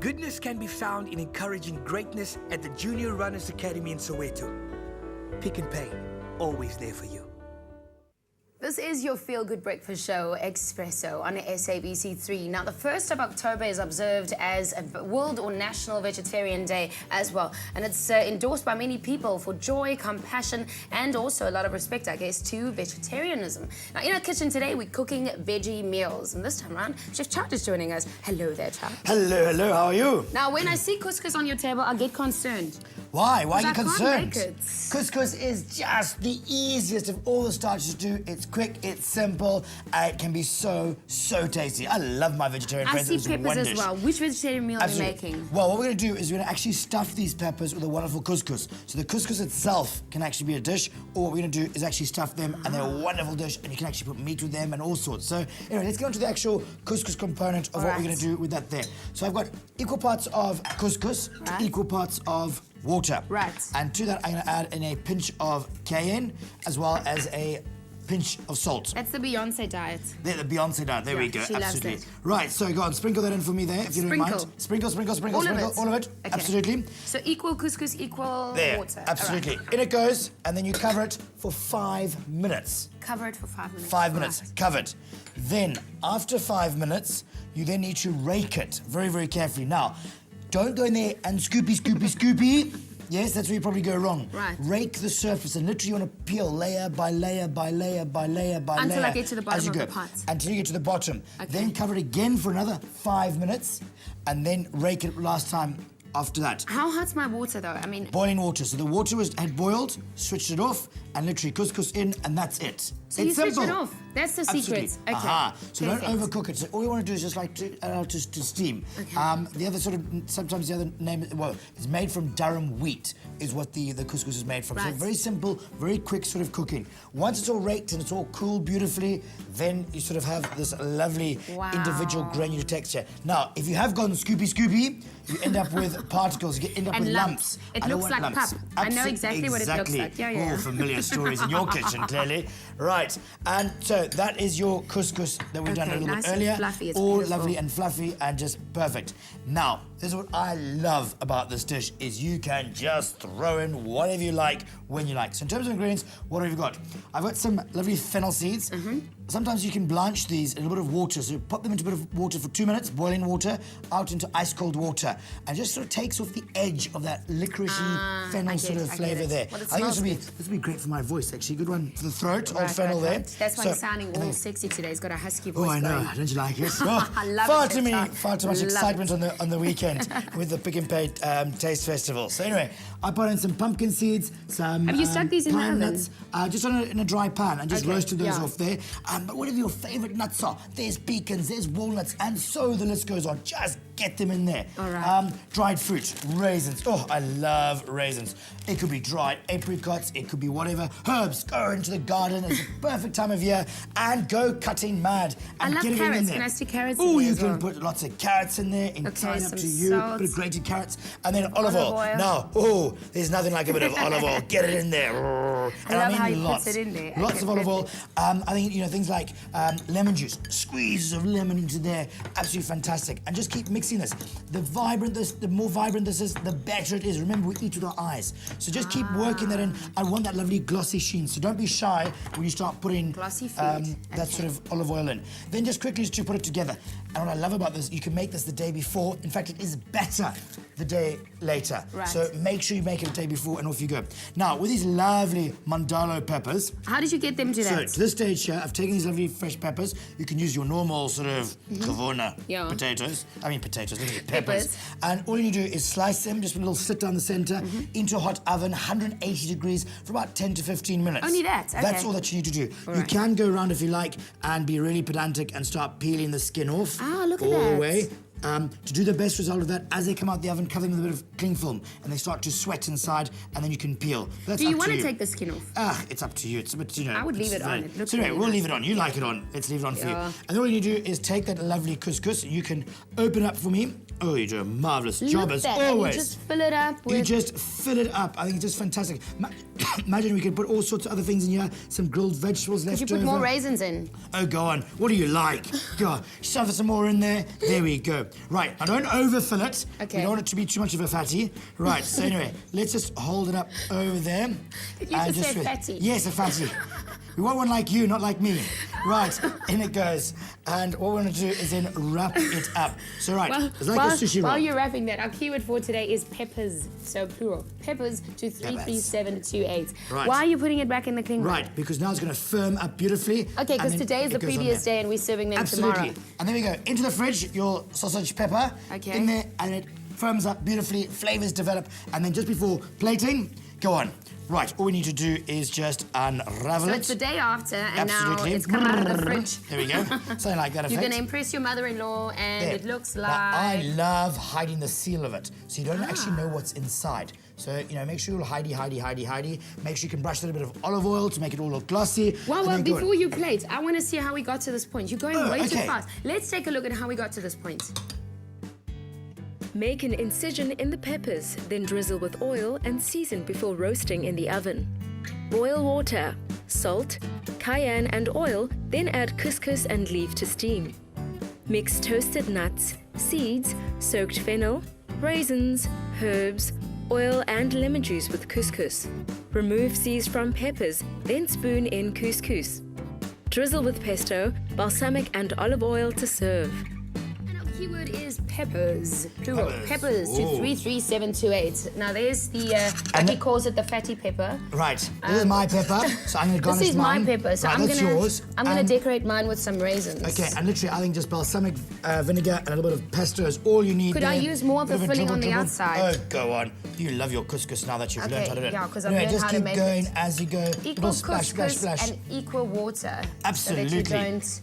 Goodness can be found in encouraging greatness at the Junior Runners Academy in Soweto. Pick and Pay, always there for you. This is your feel-good breakfast show, Expresso, on SABC3. Now, the 1st of October is observed as a World or National Vegetarian Day as well. And it's endorsed by many people for joy, compassion, and also a lot of respect, I guess, to vegetarianism. Now, in our kitchen today, we're cooking veggie meals. And this time around, Chef Chart is joining us. Hello there, Chart. Hello, hello, how are you? Now, when I see couscous on your table, I get concerned. Why? Why are you I can't concerned? make it. Couscous is just the easiest of all the starches to do. It's quick, it's simple, it can be so, so tasty. I love my vegetarian I friends. see It's peppers one as dish. well. Which vegetarian meal are you making? Well, what we're going to do is we're going to actually stuff these peppers with a wonderful couscous. So the couscous itself can actually be a dish, or what we're going to do is actually stuff them, and they're a wonderful dish, and you can actually put meat with them and all sorts. So anyway, let's get on to the actual couscous component of what we're going to do with that there. So I've got equal parts of couscous, equal parts of water. Right. And to that, I'm going to add in a pinch of cayenne, as well as a pinch of salt. That's the Beyonce diet. The Beyonce diet, there we go, she loves absolutely. it. Right, so go on, sprinkle that in for me there, if you don't mind. Sprinkle, sprinkle, sprinkle, All sprinkle, of it? all of it, Okay. absolutely. So equal couscous, equal There, water. absolutely. All right. In it goes, and then you cover it for 5 minutes. Cover it for 5 minutes. 5 minutes, Right. covered. Then, after 5 minutes, you then need to rake it very, very carefully. Now, don't go in there and scoopy, scoopy, scoopy. Yes, that's where you probably go wrong. Right. Rake the surface, and literally you want to peel layer by layer by layer by layer by layer. Until I get to the bottom as you of go. the pot. Until you get to the bottom. Okay. Then cover it again for another 5 minutes, and then rake it last time after that. How hot's my water though? I mean, Boiling water. So the water had boiled, switched it off, and literally couscous in, and that's it. so it's you switch simple. it off. That's the Absolutely. secret. Okay. Aha. So Perfect. don't overcook it. So all you want to do is just like to steam. Okay. The other sort of, sometimes the other name, well, it's made from Durham wheat, is what the couscous is made from. So Right. very simple, very quick sort of cooking. Once it's all raked and it's all cooled beautifully, then you sort of have this lovely individual granular texture. Now, if you have gone scoopy, you end up with particles, you end up And with lumps. It I don't looks want like lumps. pap. I know exactly what it looks Exactly. like. Yeah. All familiar stories in your kitchen, clearly. Right, and so that is your couscous that we've done a little nice bit and earlier. fluffy, it's all beautiful. lovely and fluffy and just perfect. Now, this is what I love about this dish, is you can just throw in whatever you like when you like. So in terms of ingredients, what have you got? I've got some lovely fennel seeds. Sometimes you can blanch these in a little bit of water. So pop them into a bit of water for 2 minutes, boiling water, out into ice cold water. And just sort of takes off the edge of that licoricey fennel sort of flavour there. Well, it I think smells this would be great for my voice, actually. Good one for the throat, old Right, fennel right, there. right. That's why So- he's sounding all sexy today. He's got a husky voice. Oh, I know. going. Don't you like it? I love far it, too Chef far too much Love excitement it. on the weekend with the Pick and Pay Taste Festival. So anyway, I put in some pumpkin seeds, some Have you stuck these in the pine oven? nuts, just in a dry pan, and just Okay, roasted those yeah. off there. But whatever your favourite nuts are, there's pecans, there's walnuts, and so the list goes on. Just get them in there. All right. Dried fruit, raisins. Oh, I love raisins. It could be dried apricots, it could be whatever. Herbs, go into the garden. It's the perfect time of year, and go cutting mad. I And love get it in carrots. there. Can I stick carrots in Oh, there you as can well? put lots of carrots in there, entirely up some to you. salt. Bit of grated carrots, and then olive oil. Now, there's nothing like a bit of olive oil. Get it in there. And love how he lots. puts it in there. Lots Okay, of olive oil. perfect. I think, things like lemon juice, squeezes of lemon into there. Absolutely fantastic. And just keep mixing this. The more vibrant this is, the better it is. Remember, we eat with our eyes. So just keep working that in. I want that lovely glossy sheen. So don't be shy when you start putting Glossy food. that sort of olive oil in. Then just quickly to put it together. And what I love about this, you can make this the day before. In fact, it is better the day later. Right. So make sure you make it the day before, and off you go. Now, with these lovely mandalo peppers. How did you get them to So that? to this stage here, I've taken these lovely fresh peppers. You can use your normal sort of kavona Yeah. potatoes. Peppers, Peppers. peppers. And all you need to do is slice them, just put a little slit down the center, into a hot oven, 180 degrees for about 10 to 15 minutes. Only that, okay. That's all that you need to do. All You right. can go around if you like and be really pedantic and start peeling the skin off. Ah, look at all the that. way. To do the best result of that, as they come out the oven, cover them with a bit of cling film, and they start to sweat inside, and then you can peel. That's Do you up want to to take the skin off? It's up to you. It's a bit, I would leave it's it on. very- It looks so anyway, really we'll nice. leave it on. You like it on. Let's leave it on for you. Yeah. And all you need to do is take that lovely couscous. You can open it up for me. Oh, you do a marvellous job as that. And always. you just fill it up with... You just fill it up. I think it's just fantastic. Imagine we could put all sorts of other things in here. Some grilled vegetables left Could you over. put more raisins in? Oh, go on. What do you like? Go on. Shove some more in there. There we go. Right, now don't overfill it. Okay. We don't want it to be too much of a fatty. Right, so anyway, let's just hold it up over there. Did you just say fatty? Yes, a fatty. We want one like you, not like me. Right, in it goes. And what we're going to do is then wrap it up. So right, it's like a sushi roll. While you're wrapping that, our keyword for today is peppers, so plural. Peppers to 33728. Right. Why are you putting it back in the cling wrap? Right, because now it's going to firm up beautifully. Okay, because today is the previous day and we're serving them tomorrow. And there we go. Into the fridge, your sausage pepper. Okay. In there, and it firms up beautifully, flavors develop, and then just before plating, go on. Right, all we need to do is just unravel it. So it's the day after, and Absolutely. now it's come out of the fridge. There we go. Something like that effect. You're going to impress your mother-in-law, and There. it looks Now, I like... love hiding the seal of it, so you don't actually know what's inside. So, make sure you'll hidey. Make sure you can brush a little bit of olive oil to make it all look glossy. Well, before you plate, I want to see how we got to this point. You're going way too okay. fast. Let's take a look at how we got to this point. Make an incision in the peppers, then drizzle with oil and season before roasting in the oven. Boil water, salt, cayenne and oil, then add couscous and leave to steam. Mix toasted nuts, seeds, soaked fennel, raisins, herbs, oil and lemon juice with couscous. Remove seeds from peppers, then spoon in couscous. Drizzle with pesto, balsamic and olive oil to serve. Keyword is peppers, plural. Peppers to Ooh. 33728. Now there's the, like he calls it the fatty pepper. Right, this is my pepper, so I'm going to garnish This is my mine. pepper, so right, I'm that's gonna yours. decorate mine with some raisins. Okay, and literally I think just balsamic vinegar and a little bit of pesto is all you need. Could there. I use more of the Bit filling on the dribble. outside? Oh, go on. You love your couscous now that you've learned how to do it. Yeah, because I've Anyway, learned just how to keep make going it. as you go. Equal Little splash, splash, couscous splash. and equal water. Absolutely. So that you don't...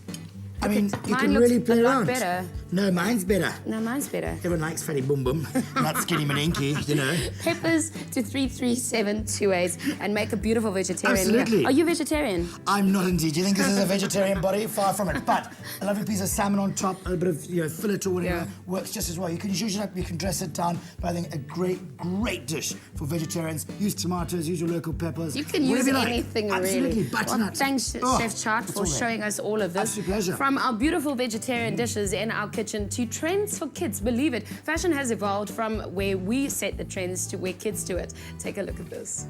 I mean, you mine can looks really play a lot around. better. No, mine's better. No, mine's better. Everyone likes fatty boom boom, not skinny maninky, Peppers to 33728 and make a beautiful vegetarian meal. Absolutely. Are you vegetarian? I'm not indeed. Do you think this is a vegetarian body? Far from it. But a lovely piece of salmon on top, a bit of fillet or whatever works just as well. You can zhuzh it up, you can dress it down. But I think a great dish for vegetarians. Use tomatoes, use your local peppers. You can whatever use you like. anything really. Absolutely. Butternut. Thanks, Chef Chart, it's for all there. showing us all of this. Absolute pleasure. From our beautiful vegetarian dishes in our kitchen to trends for kids. Believe it, fashion has evolved from where we set the trends to where kids do it. Take a look at this.